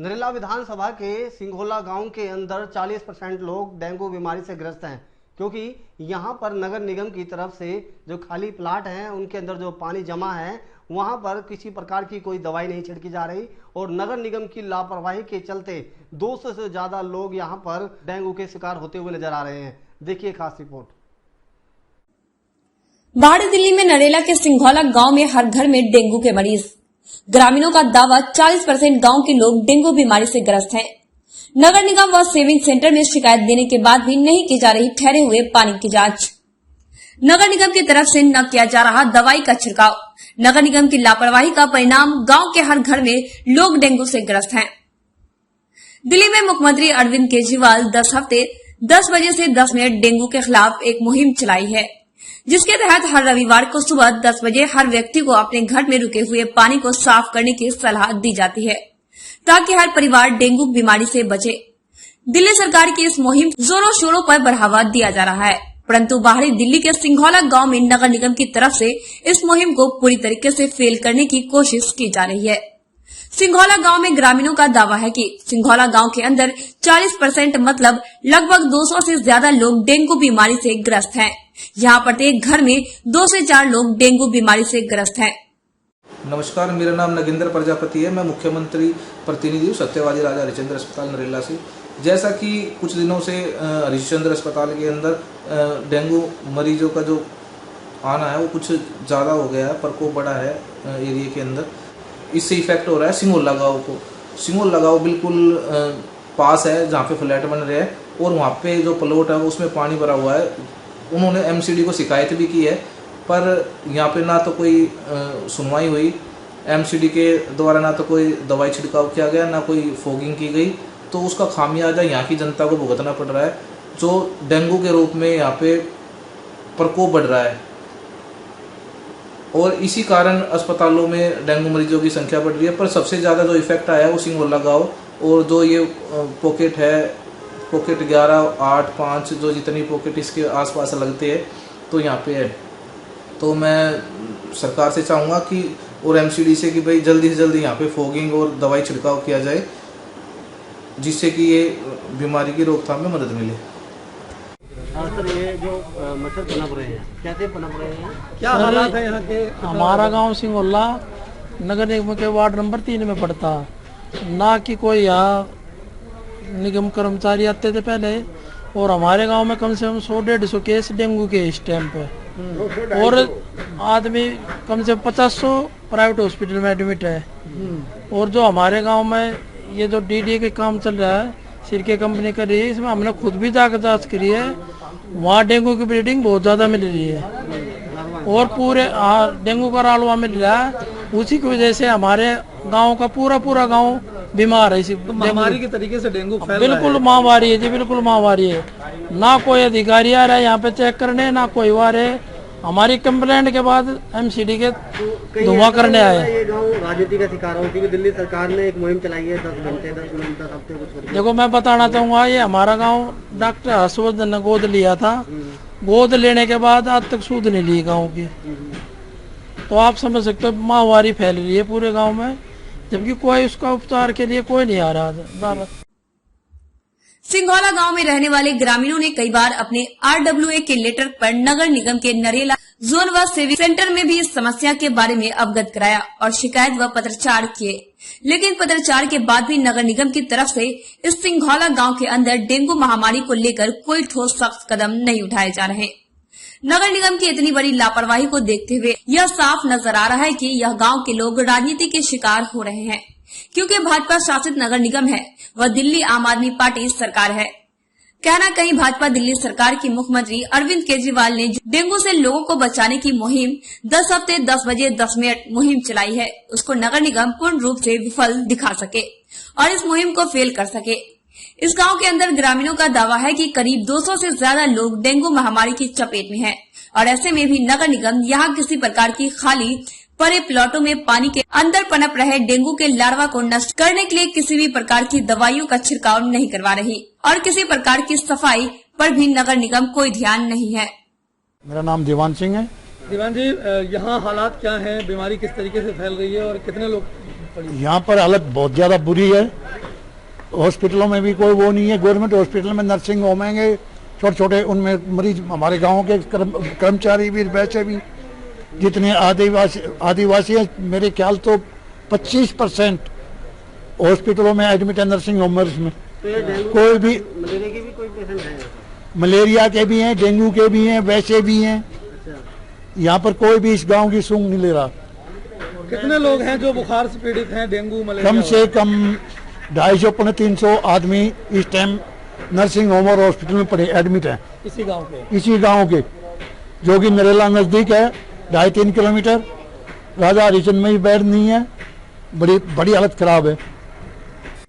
नरेला विधानसभा के सिंघोला गांव के अंदर 40% लोग डेंगू बीमारी से ग्रस्त हैं, क्योंकि यहां पर नगर निगम की तरफ से जो खाली प्लाट हैं उनके अंदर जो पानी जमा है वहां पर किसी प्रकार की कोई दवाई नहीं छिड़की जा रही और नगर निगम की लापरवाही के चलते 200 से ज्यादा लोग यहां पर डेंगू के शिकार होते हुए नजर आ रहे हैं। देखिए खास रिपोर्ट। बाहरी दिल्ली में नरेला के सिंघोला गांव में हर घर में डेंगू के मरीज। ग्रामीणों का दावा 40% गांव के लोग डेंगू बीमारी से ग्रस्त हैं। नगर निगम व सेविंग सेंटर में शिकायत देने के बाद भी नहीं की जा रही ठहरे हुए पानी की जांच। नगर निगम की तरफ से न किया जा रहा दवाई का छिड़काव। नगर निगम की लापरवाही का परिणाम गांव के हर घर में लोग डेंगू से ग्रस्त हैं। दिल्ली में मुख्यमंत्री अरविंद केजरीवाल 10 हफ्ते 10 बजे से 10 मिनट डेंगू के खिलाफ एक मुहिम चलाई है, जिसके तहत हर रविवार को सुबह 10 बजे हर व्यक्ति को अपने घर में रुके हुए पानी को साफ करने की सलाह दी जाती है, ताकि हर परिवार डेंगू बीमारी से बचे। दिल्ली सरकार की इस मुहिम जोरों शोरों पर बढ़ावा दिया जा रहा है, परंतु बाहरी दिल्ली के सिंघोला गांव में नगर निगम की तरफ से इस मुहिम को पूरी तरीके से फेल करने की कोशिश की जा रही है। सिंघोला गांव में ग्रामीणों का दावा है कि सिंघोला गांव के अंदर 40% मतलब लगभग 200 से ज्यादा लोग डेंगू बीमारी से ग्रस्त हैं। यहाँ प्रत्येक घर में 2 से 4 लोग डेंगू बीमारी से ग्रस्त हैं। नमस्कार, मेरा नाम नगेंद्र प्रजापति है। मैं मुख्यमंत्री प्रतिनिधि सत्यवादी राजा हरिश्चंद्र अस्पताल नरेला से। जैसा कि कुछ दिनों से हरिश्चंद्र अस्पताल के अंदर डेंगू मरीजों का जो आना है वो कुछ ज़्यादा हो गया है, प्रकोप बढ़ा है एरिया के अंदर। इससे इफेक्ट हो रहा है सिंघोला गाँव को। सिंघोला गाँव बिल्कुल पास है जहाँ पे फ्लैट बन रहे हैं और वहाँ पे जो प्लॉट है उसमें पानी भरा हुआ है। उन्होंने एमसीडी को शिकायत भी की है, पर यहाँ पे ना तो कोई सुनवाई हुई। एमसीडी के द्वारा ना तो कोई दवाई छिड़काव किया गया, ना कोई फॉगिंग की गई, तो उसका खामियाजा यहाँ की जनता को भुगतना पड़ रहा है, जो डेंगू के रूप में यहाँ पे प्रकोप बढ़ रहा है। और इसी कारण अस्पतालों में डेंगू मरीजों की संख्या बढ़ रही है। पर सबसे ज़्यादा जो इफेक्ट आया है वो सिंघोला गाँव और जो ये पॉकेट है, पॉकेट 11, 8, 5 जो जितनी पॉकेट इसके आसपास लगते हैं तो यहाँ पे है। तो मैं सरकार से चाहूँगा कि और एमसीडी से कि भाई जल्दी से जल्दी यहाँ पे फॉगिंग और दवाई छिड़काव किया जाए, जिससे कि ये बीमारी की रोकथाम में मदद मिले। सर, ये जो मच्छर पनप रहे हैं, कैसे पनप रहे हैं, क्या हालात है यहाँ के? हमारा गांव सिंघोला नगर निगम के वार्ड नंबर 3 में पड़ता, ना कि कोई यहाँ निगम कर्मचारी आते थे पहले, और हमारे गांव में कम से कम 100-150 केस डेंगू के इस टाइम पे, और आदमी कम से कम 50 प्राइवेट हॉस्पिटल में एडमिट है। और जो हमारे गांव में ये जो डीडी के काम चल रहा है, सिरके कंपनी कर रही है, इसमें हमने खुद भी जाकर जाँच करी है, वहाँ डेंगू की ब्रीडिंग बहुत ज़्यादा मिल रही है और पूरे डेंगू का रालवा मिल रहा है। उसी की वजह से हमारे गांव का पूरा गांव बीमार है। तो महामारी के तरीके से डेंगू फैल बिल्कुल महामारी है जी, बिल्कुल महामारी है। ना कोई अधिकारी आ रहा है यहाँ पे चेक करने, ना कोई आ रहे। हमारी कंप्लेंट के बाद एमसीडी के धुआं करने आए। ये गांव राजनीति का शिकार हो, क्योंकि दिल्ली सरकार ने एक मुहिम चलाई है 10 घंटे 10 मिनट 10 हफ्ते कुछ। देखो मैं बताना चाहूँगा, ये हमारा गांव डॉक्टर हर्षवर्धन ने गोद लिया था। गोद लेने के बाद आज तक सूद नहीं ली गांव की। तो आप समझ सकते हो महामारी फैल रही है पूरे गांव में, जबकि कोई उसका उपचार के लिए कोई नहीं आ रहा। सिंघोला गांव में रहने वाले ग्रामीणों ने कई बार अपने RWA के लेटर पर नगर निगम के नरेला जोन व सेविंग सेंटर में भी इस समस्या के बारे में अवगत कराया और शिकायत व पत्राचार किए, लेकिन पत्राचार के बाद भी नगर निगम की तरफ से इस सिंघोला गांव के अंदर डेंगू महामारी को लेकर कोई ठोस सख्त कदम नहीं उठाए जा रहे। नगर निगम की इतनी बड़ी लापरवाही को देखते हुए यह साफ नजर आ रहा है कि यह गांव के लोग राजनीति के शिकार हो रहे हैं, क्योंकि भाजपा शासित नगर निगम है व दिल्ली आम आदमी पार्टी सरकार है। कहना कहीं भाजपा दिल्ली सरकार की मुख्यमंत्री अरविंद केजरीवाल ने डेंगू से लोगों को बचाने की मुहिम 10 हफ्ते 10 बजे 10 मिनट मुहिम चलाई है, उसको नगर निगम पूर्ण रूप से विफल दिखा सके और इस मुहिम को फेल कर सके। इस गांव के अंदर ग्रामीणों का दावा है कि करीब 200 से ज्यादा लोग डेंगू महामारी की चपेट में हैं और ऐसे में भी नगर निगम यहाँ किसी प्रकार की खाली परे प्लॉटों में पानी के अंदर पनप रहे डेंगू के लार्वा को नष्ट करने के लिए किसी भी प्रकार की दवाइयों का छिड़काव नहीं करवा रही और किसी प्रकार की सफाई पर भी नगर निगम कोई ध्यान नहीं है। मेरा नाम दीवान सिंह है। दीवान जी, यहाँ हालात क्या हैं? बीमारी किस तरीके से फैल रही है और कितने लोग? यहाँ पर हालत बहुत ज़्यादा बुरी है। हॉस्पिटलों में भी कोई वो नहीं है। गवर्नमेंट हॉस्पिटल में नर्सिंग होम हैं छोटे छोटे, उनमें मरीज हमारे गांव के कर्मचारी भी, वैसे भी जितने आदिवासी हैं, मेरे ख्याल तो 25% हॉस्पिटलों में एडमिट है नर्सिंग होमर्स में। कोई भी मलेरिया के भी कोई पेशेंट है? मलेरिया के भी हैं, डेंगू के भी हैं, वैसे भी हैं। यहाँ पर कोई भी इस गांव की सूंघ नहीं ले रहा। कितने लोग हैं जो बुखार से पीड़ित हैं, डेंगू मलेरिया? कम से कम 250-300 आदमी इस टाइम नर्सिंग होम और हॉस्पिटल में पड़े एडमिट हैं। इसी गांव के जो कि नरेला नजदीक है, 2.5-3 किलोमीटर। राजा हरिचंद में भी बेड नहीं है, बड़ी हालत खराब है।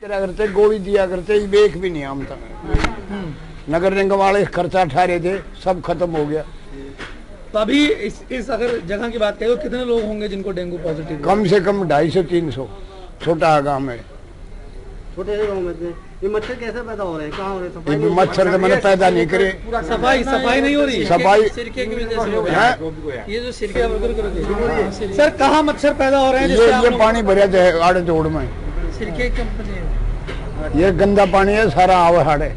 करते गोली दिया करते, देख भी नहीं हम तक। नगर निगम वाले खर्चा ठहरे थे, सब खत्म हो गया। तो अभी इस अगर जगह की बात करें तो कितने लोग होंगे जिनको डेंगू पॉजिटिव? कम से कम 250-300। छोटा गांव है, छोटे गाँव में। ये मच्छर कैसे पैदा हो रहे हैं, कहाँ हो रहे हैं? मच्छर तो मैंने पैदा नहीं करे। सफाई नहीं हो रही? सफाई सिरके की वजह से हो गया। ये जो सिरके सर, कहाँ मच्छर पैदा हो रहे हैं? ये पानी भरा जाए आड़े जोड़ में, सिरके कंपनी, ये गंदा पानी है सारा आवे हाड़े।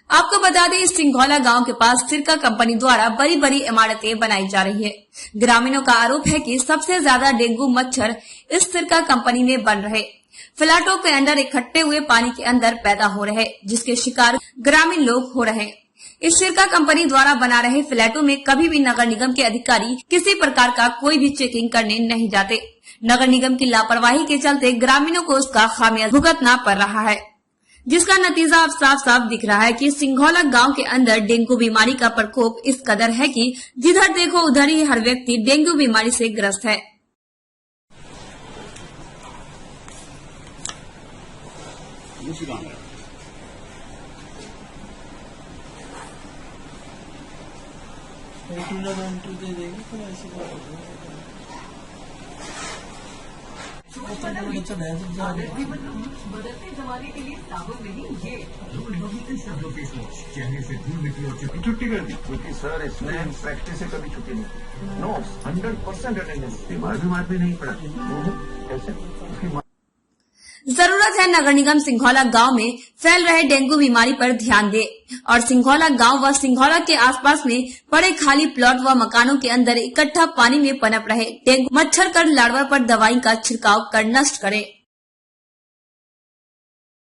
आपको बता दें, सिंघौला गांव के पास सिरका कंपनी द्वारा बड़ी बड़ी इमारतें बनाई जा रही है। ग्रामीणों का आरोप है कि सबसे ज्यादा डेंगू मच्छर इस सिरका कंपनी में बन रहे, फ्लैटों के अंदर इकट्ठे हुए पानी के अंदर पैदा हो रहे, जिसके शिकार ग्रामीण लोग हो रहे। इस सिरका कंपनी द्वारा बना रहे फ्लैटों में कभी भी नगर निगम के अधिकारी किसी प्रकार का कोई भी चेकिंग करने नहीं जाते। नगर निगम की लापरवाही के चलते ग्रामीणों को उसका खामियाजा भुगतना पड़ रहा है, जिसका नतीजा अब साफ साफ दिख रहा है कि सिंघौला गांव के अंदर डेंगू बीमारी का प्रकोप इस कदर है कि जिधर देखो उधर ही हर व्यक्ति डेंगू बीमारी से ग्रस्त है। बदलते जमाने के लिए साबुन नहीं, ये चेहरे से धूल निकली और छुट्टी कर दी, क्योंकि सर इसने प्रैक्टिस से कभी छुट्टी नहीं। No 100% attendance. बीमार भी नहीं पड़ा। कैसे? जरूरत है नगर निगम सिंघौला गांव में फैल रहे डेंगू बीमारी पर ध्यान दे और सिंघौला गांव व सिंघौला के आसपास में पड़े खाली प्लॉट व मकानों के अंदर इकट्ठा पानी में पनप रहे डेंगू मच्छर कर लार्वा पर दवाई का छिड़काव कर नष्ट करे।